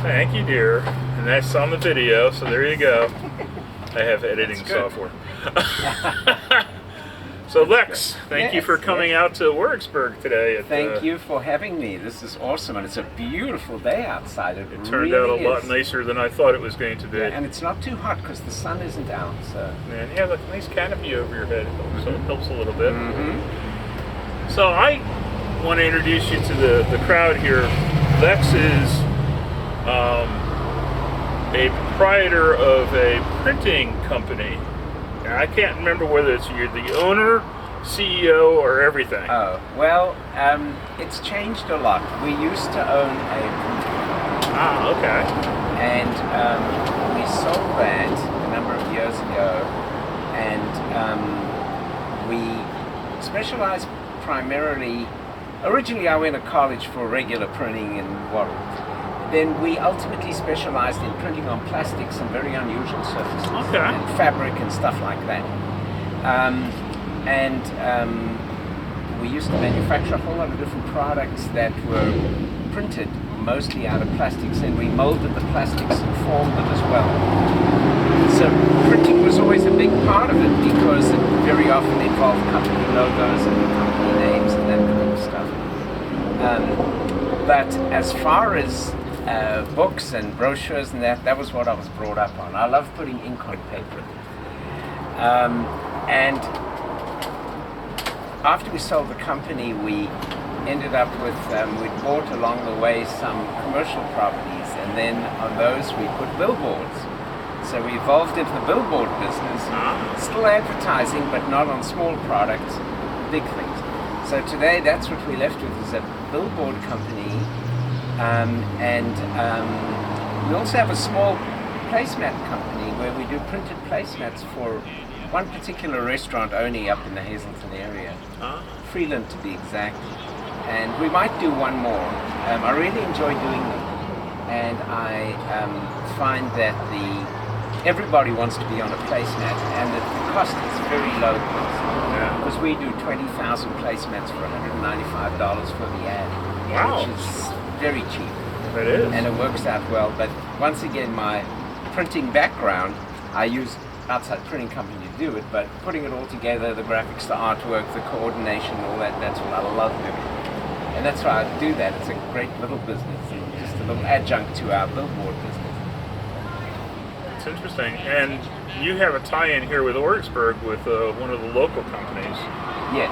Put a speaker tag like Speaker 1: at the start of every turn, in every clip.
Speaker 1: Thank you, dear. And that's on the video, so there you go. I have editing software. So Lex, thank you for coming out to Warwicksburg today.
Speaker 2: Thank you for having me. This is awesome, and it's a beautiful day outside. It
Speaker 1: turned out a lot nicer than I thought it was going to be.
Speaker 2: Yeah, and it's not too hot because the sun isn't out. So.
Speaker 1: And you have a nice canopy over your head, so it helps a little bit. So I want to introduce you to the crowd here. Lex is a proprietor of a printing company. I can't remember whether you're the owner, CEO, or everything.
Speaker 2: Oh, well, it's changed a lot. We used to own a print company.
Speaker 1: Ah, okay.
Speaker 2: And we sold that a number of years ago, and we specialized primarily. Originally, I went to college for regular printing and what. Then we ultimately specialized in printing on plastics and very unusual surfaces, and fabric and stuff like that. We used to manufacture a whole lot of different products that were printed mostly out of plastics, and we molded the plastics and formed them as well. So printing was always a big part of it because it very often involved company logos and company names and that kind of stuff. But as far as books and brochures and that was what I was brought up on. I love putting ink on paper. And after we sold the company, we ended up with, we bought along the way some commercial properties, and then on those we put billboards. So we evolved into the billboard business, still advertising, but not on small products, big things. So today that's what we're left with, is a billboard company. We also have a small placemat company where we do printed placemats for one particular restaurant only up in the Hazleton area, Freeland to be exact. And we might do one more. I really enjoy doing them, and I find that everybody wants to be on a placemat, and the cost is very low. Because we do 20,000 placemats for $195 for the ad, which is very cheap.
Speaker 1: It is.
Speaker 2: And it works out well. But once again, my printing background, I use outside printing company to do it, but putting it all together, the graphics, the artwork, the coordination, all that, that's what I love doing. And that's why I do that. It's a great little business, and just a little adjunct to our billboard business.
Speaker 1: It's interesting. And you have a tie-in here with Warwicksburg with one of the local companies.
Speaker 2: Yes,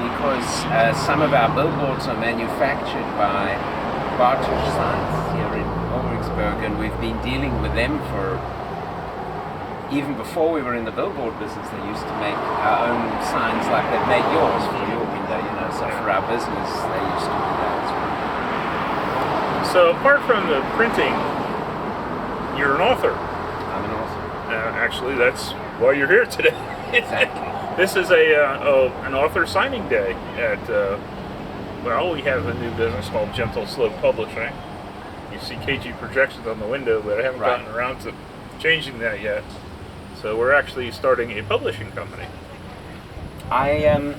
Speaker 2: because some of our billboards are manufactured by Bartage Signs here in Warwicksburg, and we've been dealing with them for, even before we were in the billboard business. They used to make our own signs like they've made yours for your window, so for our business they used to do that as well.
Speaker 1: So apart from the printing, you're an author.
Speaker 2: I'm an author.
Speaker 1: Actually, that's why you're here today.
Speaker 2: Exactly.
Speaker 1: This is an author signing day at, we have a new business called Gentle Slope Publishing. You see KG projections on the window, but I haven't gotten around to changing that yet. So we're actually starting a publishing company.
Speaker 2: I am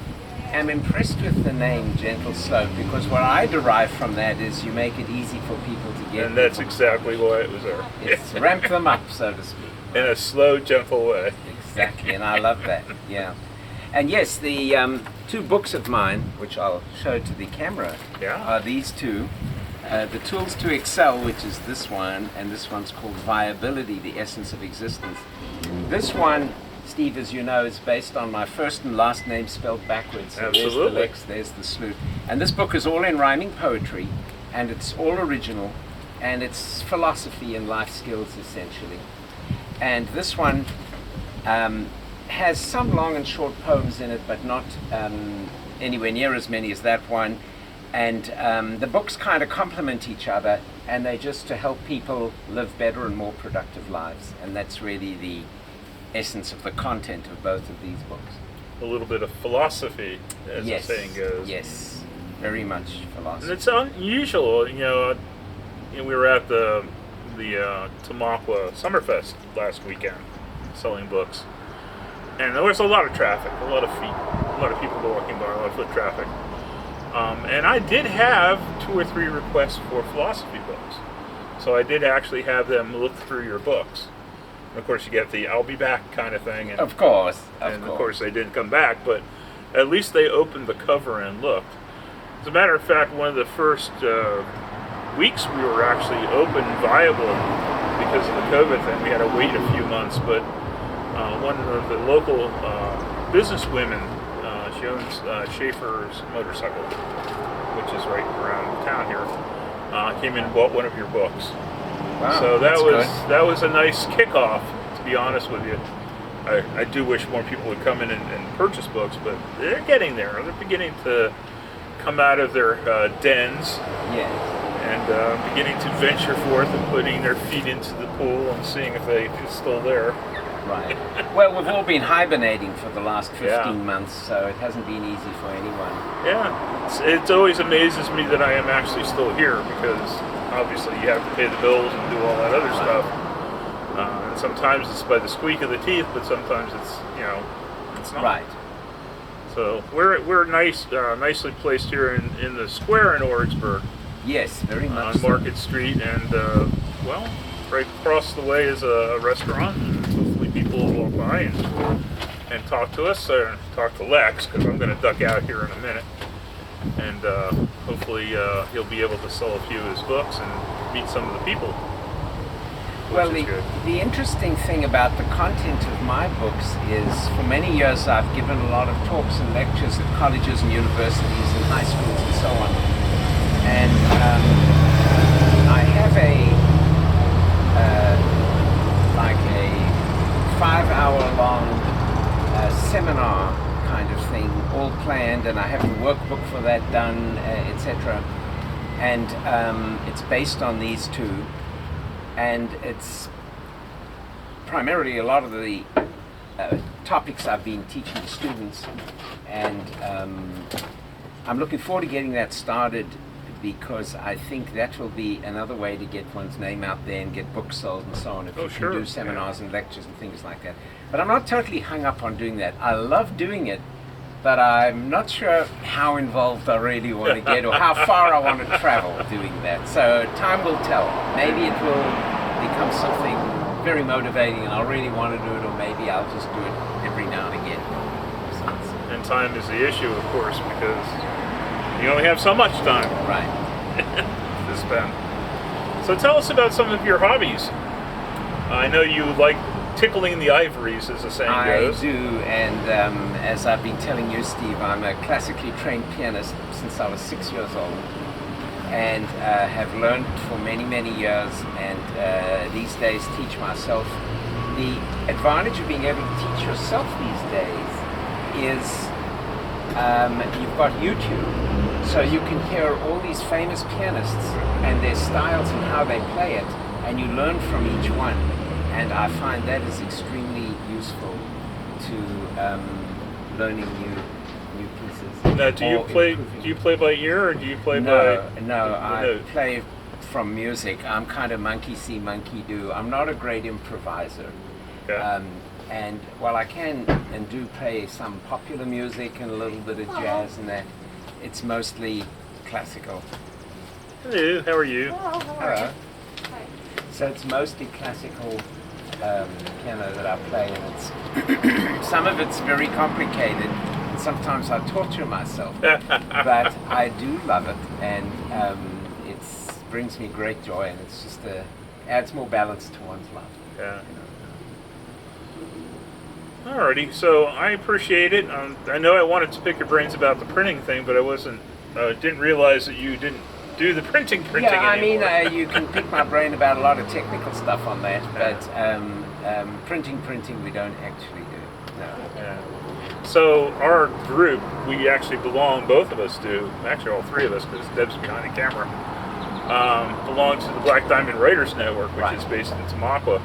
Speaker 2: impressed with the name Gentle Slope, because what I derive from that is you make it easy for people to get.
Speaker 1: And that's exactly why it was there.
Speaker 2: It's ramp them up, so to speak.
Speaker 1: In a slow, gentle way.
Speaker 2: Exactly, and I love that, yeah. And yes, the two books of mine, which I'll show to the camera, are these two. The Tools to Excel, which is this one, and this one's called Viability, the Essence of Existence. This one, Steve, as you know, is based on my first and last name spelled backwards. So
Speaker 1: Absolutely.
Speaker 2: There's the Lex, there's the Sloot. And this book is all in rhyming poetry, and it's all original, and it's philosophy and life skills, essentially. And this one has some long and short poems in it, but not anywhere near as many as that one. And the books kind of complement each other, and they're just to help people live better and more productive lives. And that's really the essence of the content of both of these books.
Speaker 1: A little bit of philosophy, as the saying goes.
Speaker 2: Yes, very much philosophy.
Speaker 1: And it's unusual, we were at the Tamaqua Summerfest last weekend, selling books. And there was a lot of traffic, a lot of feet, a lot of people walking by, a lot of foot traffic. And I did have 2 or 3 requests for philosophy books. So I did actually have them look through your books. And of course, you get the "I'll be back" kind of thing. And,
Speaker 2: of course.
Speaker 1: Of course, they didn't come back, but at least they opened the cover and looked. As a matter of fact, one of the first weeks we were actually open, viable, because of the COVID thing. We had to wait a few months, but one of the local businesswomen, she owns Schaefer's Motorcycle, which is right around town here, came in and bought one of your books.
Speaker 2: Wow,
Speaker 1: so
Speaker 2: good.
Speaker 1: that was a nice kickoff, to be honest with you. I do wish more people would come in and purchase books, but they're getting there. They're beginning to come out of their dens.
Speaker 2: Yes.
Speaker 1: And beginning to venture forth and putting their feet into the pool and seeing if it's still there.
Speaker 2: Right. Well, we've all been hibernating for the last 15 months, so it hasn't been easy for anyone.
Speaker 1: Yeah. It always amazes me that I am actually still here, because obviously you have to pay the bills and do all that other stuff. And sometimes it's by the squeak of the teeth, but sometimes it's, it's not.
Speaker 2: Right.
Speaker 1: So we're nicely placed here in the square in Orrigsburg.
Speaker 2: Yes, very much
Speaker 1: on Market Street, and right across the way is a restaurant, and hopefully people will walk by and talk to us, or talk to Lex, because I'm going to duck out here in a minute, and hopefully he'll be able to sell a few of his books and meet some of the people.
Speaker 2: Well, the interesting thing about the content of my books is, for many years I've given a lot of talks and lectures at colleges and universities and high schools and so on. And I have a 5-hour-long seminar kind of thing, all planned, and I have the workbook for that done, etc. And it's based on these two, and it's primarily a lot of the topics I've been teaching to students, and I'm looking forward to getting that started, because I think that will be another way to get one's name out there and get books sold and so on, if you can do seminars and lectures and things like that. But I'm not totally hung up on doing that. I love doing it, but I'm not sure how involved I really want to get or how far I want to travel doing that. So time will tell. Maybe it will become something very motivating and I'll really want to do it, or maybe I'll just do it every now and again.
Speaker 1: And time is the issue, of course, because you only have so much time.
Speaker 2: Right.
Speaker 1: To spend. So tell us about some of your hobbies. I know you like tickling the ivories, as the saying goes.
Speaker 2: I do, and as I've been telling you, Steve, I'm a classically trained pianist since I was 6 years old, and have learned for many, many years, and these days teach myself. The advantage of being able to teach yourself these days is you've got YouTube, so you can hear all these famous pianists and their styles and how they play it, and you learn from each one, and I find that is extremely useful to learning new pieces.
Speaker 1: Now, do you play by ear, or do you play by?
Speaker 2: No, I play from music. I'm kind of monkey see, monkey do. I'm not a great improviser.
Speaker 1: Okay.
Speaker 2: And while I can and do play some popular music and a little bit of jazz and that, it's mostly classical.
Speaker 1: Hello, how are you?
Speaker 3: Hello, how are you? Hi.
Speaker 2: So it's mostly classical piano that I play, and it's some of it's very complicated, and sometimes I torture myself, but I do love it, and it brings me great joy, and it's just adds more balance to one's life.
Speaker 1: Yeah. Alrighty, so I appreciate it. I know I wanted to pick your brains about the printing thing, but I didn't realize that you didn't do the printing
Speaker 2: Yeah, I
Speaker 1: anymore.
Speaker 2: mean, you can pick my brain about a lot of technical stuff on that, but printing, we don't actually do. No.
Speaker 1: Yeah. So our group, we actually belong, both of us do, actually all three of us, because Deb's behind the camera, belong to the Black Diamond Writers Network, which is based in Tamaqua,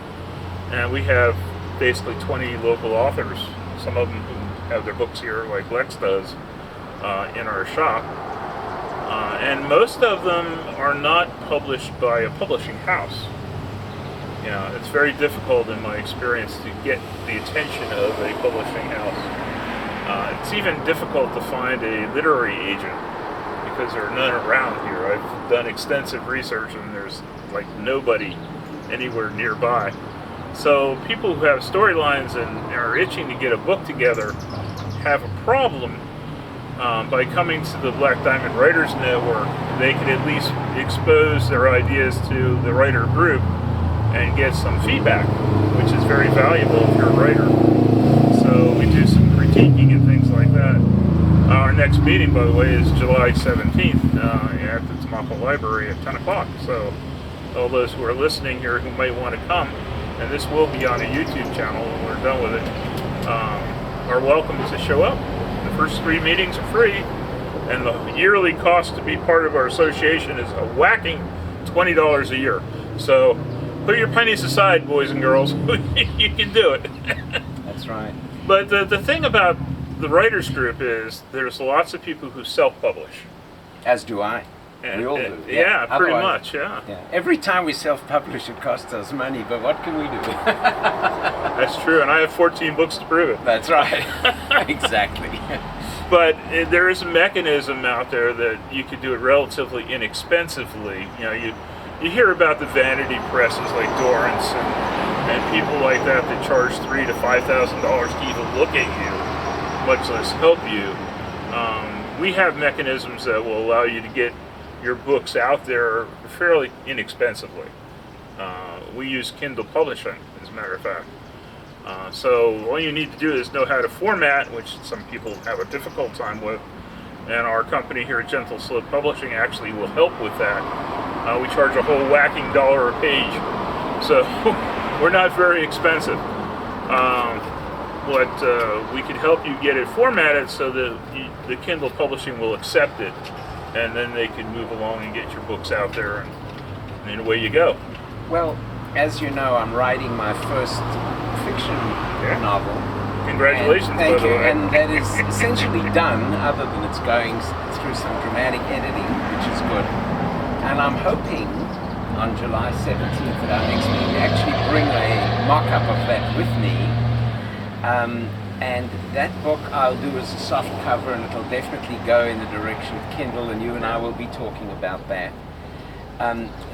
Speaker 1: and we have basically 20 local authors, some of them who have their books here, like Lex does, in our shop. And most of them are not published by a publishing house. You know, it's very difficult in my experience to get the attention of a publishing house. It's even difficult to find a literary agent, because there are none around here. I've done extensive research and there's like nobody anywhere nearby. So people who have storylines and are itching to get a book together have a problem. By coming to the Black Diamond Writers Network, they can at least expose their ideas to the writer group and get some feedback, which is very valuable if you're a writer. So we do some critiquing and things like that. Our next meeting, by the way, is July 17th at the Tamaka Library at 10 o'clock. So all those who are listening here who might want to come, and this will be on a YouTube channel when we're done with it, are welcome to show up. The first 3 meetings are free, and the yearly cost to be part of our association is a whacking $20 a year. So put your pennies aside, boys and girls. You can do it.
Speaker 2: That's right.
Speaker 1: But the thing about the writers group is there's lots of people who self-publish.
Speaker 2: As do I. We all do.
Speaker 1: Yeah, pretty
Speaker 2: Otherwise-
Speaker 1: much, yeah.
Speaker 2: Every time we self-publish, it costs us money, but what can we do?
Speaker 1: That's true, and I have 14 books to prove it.
Speaker 2: That's right. Exactly.
Speaker 1: But there is a mechanism out there that you can do it relatively inexpensively. You know, you hear about the vanity presses like Dorrance and people like that charge $3,000 to $5,000 to even look at you, much less help you. We have mechanisms that will allow you to get your books out there fairly inexpensively. We use Kindle publishing, as a matter of fact. So all you need to do is know how to format, which some people have a difficult time with, and our company here at Gentle Sloot Publishing actually will help with that. We charge a whole whacking $1 a page, so we're not very expensive. But we can help you get it formatted so that the Kindle publishing will accept it, and then they can move along and get your books out there, and away you go.
Speaker 2: Well, as you know, I'm writing my first fiction novel.
Speaker 1: Congratulations,
Speaker 2: Thank
Speaker 1: by the
Speaker 2: you.
Speaker 1: way.
Speaker 2: And that is essentially done, other than it's going through some dramatic editing, which is good. And I'm hoping on July 17th at our next meeting to actually bring a mock-up of that with me. And that book I'll do as a soft cover, and it'll definitely go in the direction of Kindle, and you and I will be talking about that.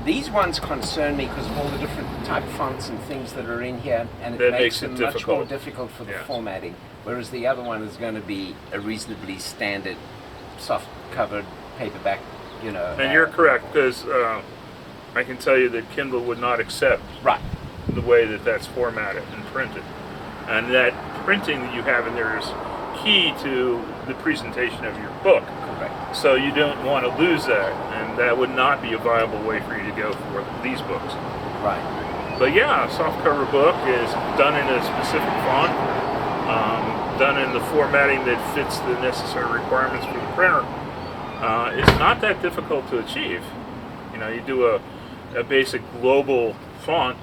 Speaker 2: These ones concern me because of all the different type fonts and things that are in here, and it
Speaker 1: That
Speaker 2: makes
Speaker 1: makes
Speaker 2: it
Speaker 1: it
Speaker 2: much more
Speaker 1: difficult.
Speaker 2: difficult for the
Speaker 1: Yes.
Speaker 2: formatting, whereas the other one is going to be a reasonably standard soft covered paperback, you know.
Speaker 1: And you're correct, because I can tell you that Kindle would not accept
Speaker 2: Right.
Speaker 1: the way that that's formatted and printed. And that printing that you have in there is key to the presentation of your book.
Speaker 2: Correct.
Speaker 1: So you don't want to lose that, and that would not be a viable way for you to go for these books.
Speaker 2: Right.
Speaker 1: But yeah, a softcover book is done in a specific font, done in the formatting that fits the necessary requirements for the printer. It's not that difficult to achieve. You know, you do a basic global font,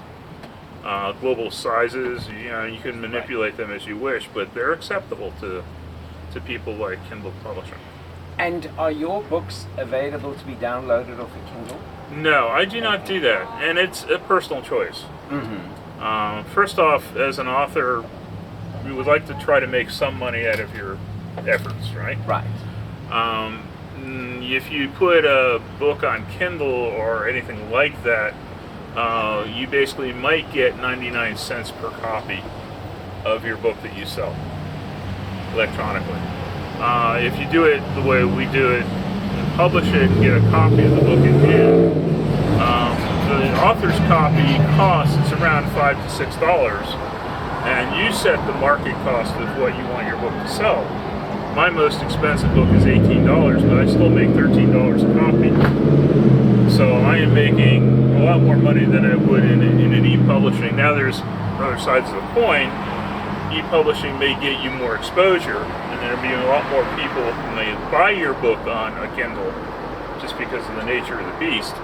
Speaker 1: global sizes. You know, you can manipulate them as you wish, but they're acceptable to people like Kindle Publishing.
Speaker 2: And are your books available to be downloaded off a Kindle?
Speaker 1: No, I do not do that, and it's a personal choice.
Speaker 2: Mm-hmm.
Speaker 1: First off, as an author, we would like to try to make some money out of your efforts, right?
Speaker 2: Right.
Speaker 1: If you put a book on Kindle or anything like that, you basically might get 99 cents per copy of your book that you sell electronically. If you do it the way we do it, and publish it and get a copy of the book in hand, the author's copy costs it's around $5 to $6, and you set the market cost of what you want your book to sell. My most expensive book is $18, but I still make $13 a copy. So I am making a lot more money than I would in an e-publishing. Now there's other sides of the coin. E-publishing may get you more exposure, and there'll be a lot more people who may buy your book on a Kindle just because of the nature of the beast.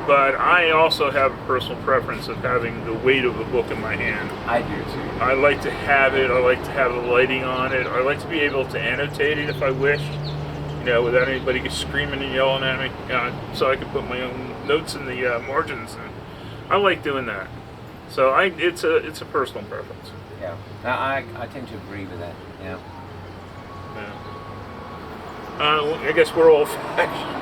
Speaker 1: But I also have a personal preference of having the weight of a book in my hand.
Speaker 2: I do too.
Speaker 1: I like to have it. I like to have the lighting on it. I like to be able to annotate it if I wish, you know, without anybody screaming and yelling at me, so I can put my own notes in the margins. And I like doing that. So it's a personal preference.
Speaker 2: Yeah. Now I tend to agree with that. Yeah.
Speaker 1: Yeah. I guess we're old-fashioned.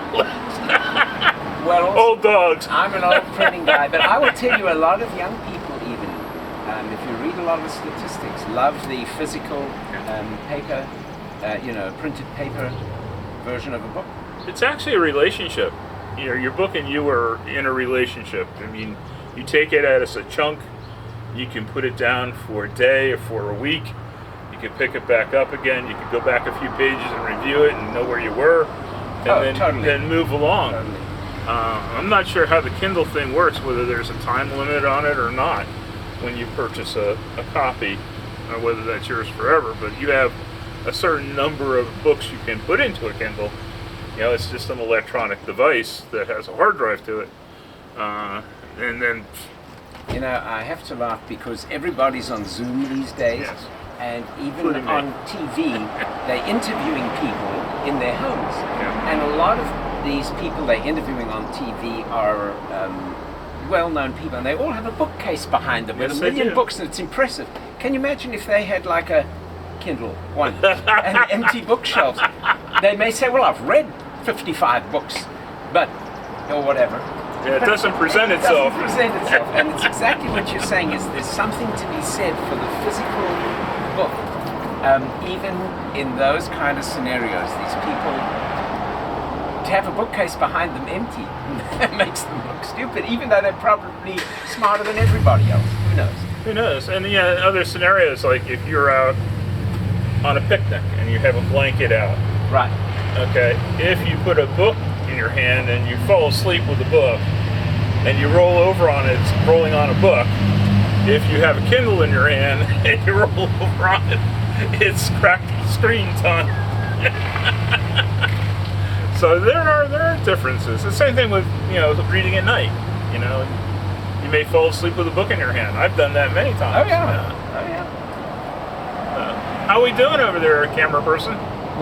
Speaker 2: Well, also,
Speaker 1: Old dogs.
Speaker 2: I'm an old printing guy, but I will tell you, a lot of young people even, if you read a lot of the statistics, love the physical paper, printed paper version of a book.
Speaker 1: It's actually a relationship. Your book and you are in a relationship. I mean, you take it as a chunk. You can put it down for a day or for a week. You can pick it back up again. You can go back a few pages and review it and know where you were, and then move along.
Speaker 2: Totally.
Speaker 1: I'm not sure how the Kindle thing works, whether there's a time limit on it or not when you purchase a copy, or whether that's yours forever, but you have a certain number of books you can put into a Kindle. It's just an electronic device that has a hard drive to it. And then...
Speaker 2: I have to laugh because everybody's on Zoom these days.
Speaker 1: Yes.
Speaker 2: And even on TV, they're interviewing people in their homes.
Speaker 1: Yeah.
Speaker 2: And a lot of these people they're interviewing on TV are well-known people, and they all have a bookcase behind them with
Speaker 1: Yes,
Speaker 2: a
Speaker 1: they
Speaker 2: million
Speaker 1: do.
Speaker 2: books, and it's impressive. Can you imagine if they had like a Kindle one and empty bookshelves? They may say, well, I've read 55 books, but, or whatever.
Speaker 1: Yeah, it doesn't present
Speaker 2: It
Speaker 1: itself.
Speaker 2: doesn't present itself, and it's exactly what you're saying, is there's something to be said for the physical book. Even in those kind of scenarios, these people, to have a bookcase behind them empty makes them look stupid, even though they're probably smarter than everybody else. Who knows?
Speaker 1: Who knows? And other scenarios, like if you're out on a picnic and you have a blanket out.
Speaker 2: Right.
Speaker 1: Okay, if you put a book in your hand and you fall asleep with the book and you roll over on it, it's rolling on a book. If you have a Kindle in your hand and you roll over on it, it's cracked screen time. So there are differences. The same thing with reading at night. You may fall asleep with a book in your hand. I've done that many times.
Speaker 2: Oh yeah. Oh yeah.
Speaker 1: How we doing over there, camera person?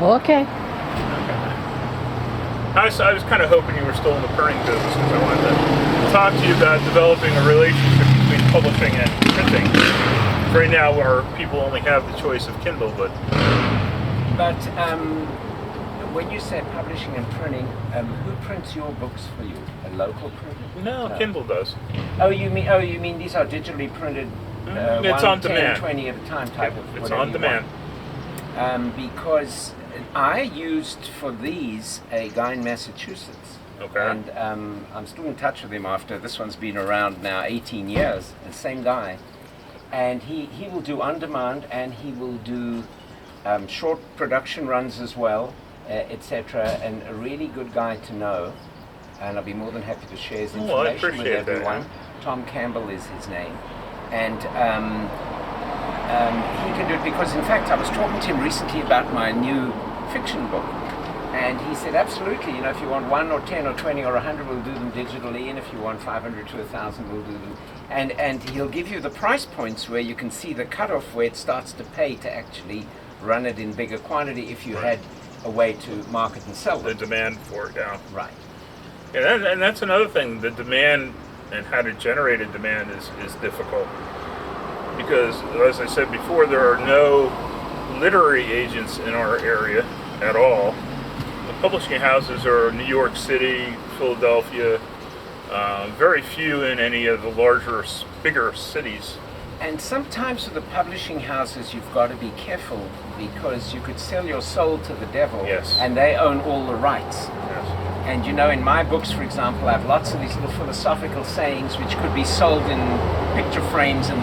Speaker 3: Okay.
Speaker 1: I was kind of hoping you were still in the printing business because I wanted to talk to you about developing a relationship between publishing and printing. Right now, where people only have the choice of Kindle, but
Speaker 2: when you say publishing and printing, who prints your books for you? A local printer?
Speaker 1: no, Kindle does.
Speaker 2: Oh, you mean these are digitally printed?
Speaker 1: It's
Speaker 2: 1,
Speaker 1: on
Speaker 2: 10,
Speaker 1: demand.
Speaker 2: 20 at a time type of.
Speaker 1: It's
Speaker 2: whatever
Speaker 1: on
Speaker 2: you
Speaker 1: demand.
Speaker 2: want. Because I used for these a guy in Massachusetts.
Speaker 1: Okay.
Speaker 2: And I'm still in touch with him after this one's been around now 18 years. The same guy, and he will do on demand, and he will do short production runs as well, etc. And a really good guy to know. And I'll be more than happy to share his information
Speaker 1: I
Speaker 2: with
Speaker 1: appreciate that.
Speaker 2: everyone. Tom Campbell is his name, and he can do it because, in fact, I was talking to him recently about my new fiction book, and he said, absolutely, if you want 1 or 10 or 20 or 100, we'll do them digitally, and if you want 500 to 1,000, we'll do them. And he'll give you the price points where you can see the cutoff where it starts to pay to actually run it in bigger quantity if you had a way to market and sell
Speaker 1: The
Speaker 2: them.
Speaker 1: demand for it, yeah.
Speaker 2: Right.
Speaker 1: And that's another thing. The demand and how to generate a demand is difficult. Because, as I said before, there are no literary agents in our area at all. The publishing houses are New York City, Philadelphia, very few in any of the larger, bigger cities.
Speaker 2: And sometimes with the publishing houses, you've got to be careful because you could sell your soul to the devil,
Speaker 1: Yes.
Speaker 2: and they own all the rights.
Speaker 1: Yes.
Speaker 2: And in my books, for example, I have lots of these little philosophical sayings which could be sold in picture frames and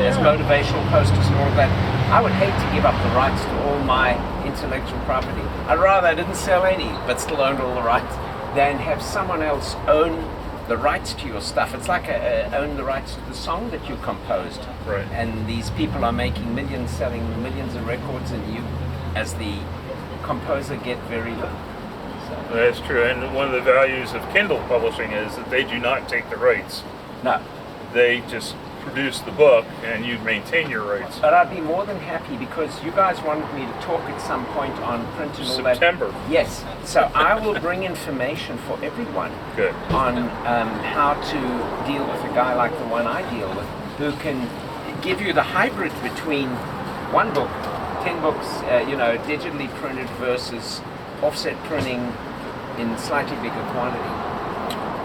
Speaker 2: as motivational posters and all of that. I would hate to give up the rights to all my intellectual property. I'd rather I didn't sell any, but still owned all the rights, than have someone else own the rights to your stuff. It's like own the rights to the song that you composed.
Speaker 1: Right.
Speaker 2: And these people are making millions, selling millions of records, and you, as the composer, get very little. So,
Speaker 1: That's true. And one of the values of Kindle publishing is that they do not take the rights.
Speaker 2: no.
Speaker 1: They just produce the book and you maintain your rights.
Speaker 2: But I'd be more than happy because you guys wanted me to talk at some point on print and all that.
Speaker 1: September.
Speaker 2: Yes. So I will bring information for everyone
Speaker 1: Good.
Speaker 2: on how to deal with a guy like the one I deal with, who can give you the hybrid between one book, 10 books, digitally printed versus offset printing in slightly bigger quantity.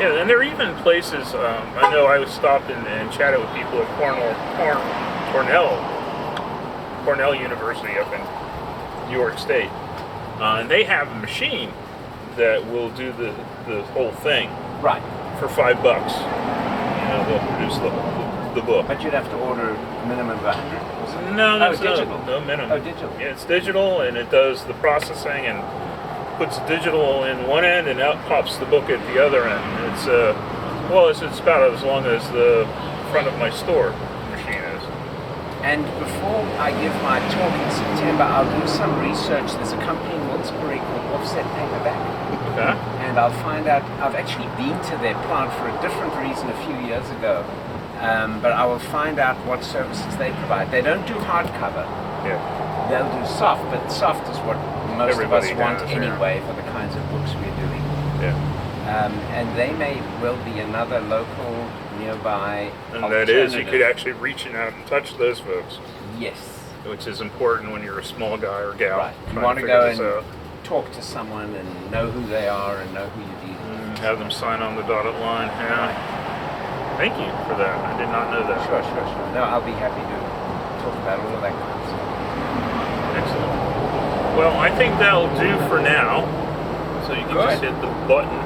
Speaker 1: Yeah, and there are even places, I know I was stopped and chatted with people at Cornell University up in New York State. And they have a machine that will do the whole thing
Speaker 2: Right.
Speaker 1: for $5. They'll produce the book.
Speaker 2: But you'd have to order a minimum of 100 or something.
Speaker 1: No, that's
Speaker 2: digital.
Speaker 1: no minimum.
Speaker 2: Oh, digital.
Speaker 1: Yeah, it's digital, and it does the processing and puts digital in one end and out pops the book at the other end. It's it's about as long as the front of my store machine is.
Speaker 2: And before I give my talk in September, I'll do some research. There's a company in Wilkes-Barre called Offset Paperback.
Speaker 1: Okay.
Speaker 2: And I'll find out, I've actually been to their plant for a different reason a few years ago. But I will find out what services they provide. They don't do hardcover.
Speaker 1: Yeah.
Speaker 2: They'll do soft, but soft is what most
Speaker 1: Everybody
Speaker 2: of us want
Speaker 1: does,
Speaker 2: anyway for the kinds of books we're doing.
Speaker 1: Yeah.
Speaker 2: And they may well be another local, nearby
Speaker 1: And that is, you
Speaker 2: alternative.
Speaker 1: could actually reach out and touch those folks,
Speaker 2: Yes.
Speaker 1: which is important when you're a small guy or gal.
Speaker 2: Right. You
Speaker 1: trying
Speaker 2: want to
Speaker 1: figure
Speaker 2: go
Speaker 1: this
Speaker 2: and
Speaker 1: out.
Speaker 2: talk to someone and know who they are and know who you're dealing with.
Speaker 1: And have them sign on the dotted line. Yeah. Thank you for that. I did not know that.
Speaker 2: Sure. No, I'll be happy to talk about all of that kind of stuff.
Speaker 1: Excellent. Well, I think that'll do for now. So you can just hit the button